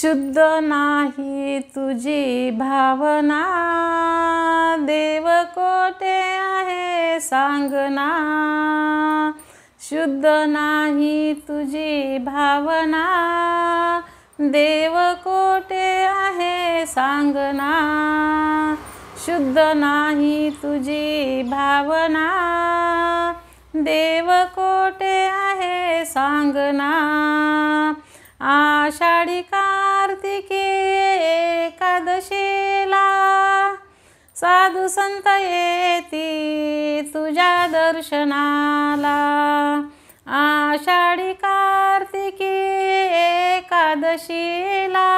शुद्ध नाही तुझी भावना, देव कोठे आहे सांगना. शुद्ध नाही तुझी भावना, देव कोठे आहे सांगना. शुद्ध नाही तुझी भावना, देव कोठे आहे सांगना. आषाढी कार्तिकी एकादशीला साधू संत येती तुझ्या दर्शनाला. आषाढी कार्तिकी एकादशीला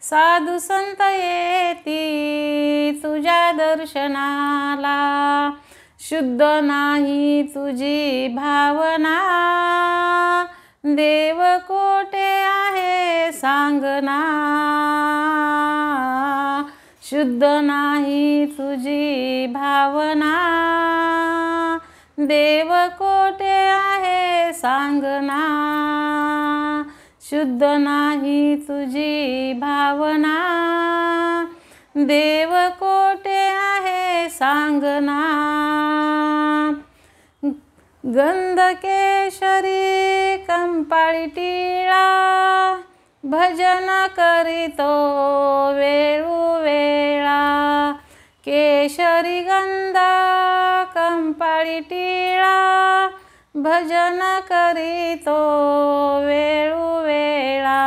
साधू संत येती तुझ्या दर्शनाला. शुद्ध नाही तुझी भावना, देव कोठे आहे सांगना. शुद्ध नाही तुझी भावना, देव कोठे आहे सांगना. शुद्ध नाही तुझी भावना, देव कोठे आहे सांगना. गंध केशरी कंपाळी टिळा, भजन करीतो वेळोवेळा. केशरी गंध कंपाळी टिळा, भजन करीतो वेळोवेळा.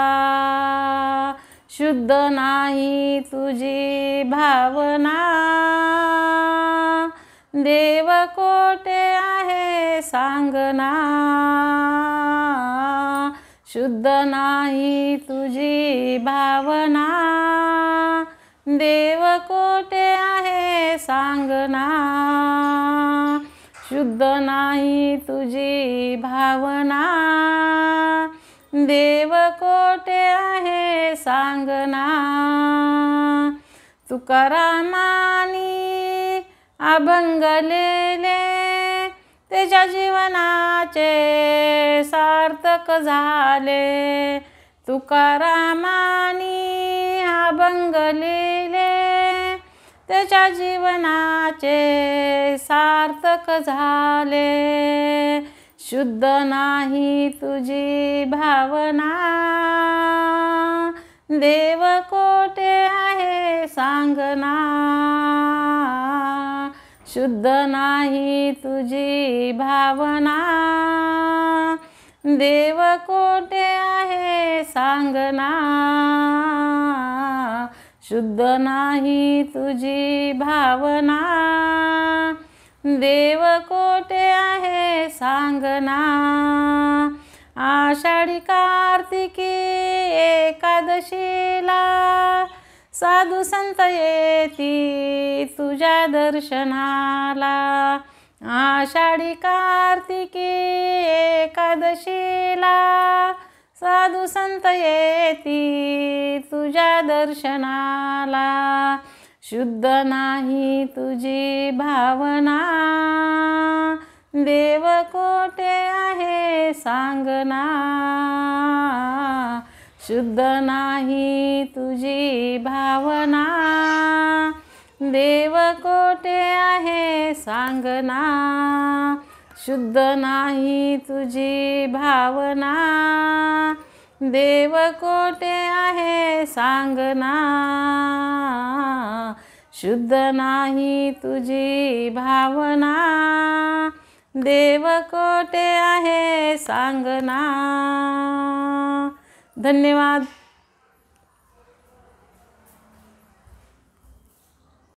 शुद्ध नाही तुझी भावना, देव कोठे आहे सांगना. शुद्ध नाही तुझी भावना, देव कोठे आहे सांगना. शुद्ध नाही तुझी भावना, देव कोठे आहे सांगना. तुकारामानी अभंगलेले त्याच्या जीवनाचे सार्थक झाले. तुकारामानी अभंगलेले त्याच्या जीवनाचे सार्थक झाले. शुद्ध नाही तुझी भावना, देव कोठे आहे सांगना. शुद्ध नाही तुझी भावना, देव कोठे आहे सांगना. शुद्ध नाही तुझी भावना, देव कोठे आहे सांगना. आषाढी कार्तिकी एकादशीला साधू संत येती तुझ्या दर्शनाला. आषाढी कार्तिकी एकादशीला साधू संत येती तुझ्या दर्शनाला. शुद्ध नाही तुझी भावना, देव कोठे आहे सांगना. शुद्ध नाही तुझी भावना, देव कोठे आहे सांगना. शुद्ध नाही तुझी भावना, देव कोठे आहे सांगना. शुद्ध नाही तुझी भावना, देव कोठे आहे सांगना. धन्यवाद.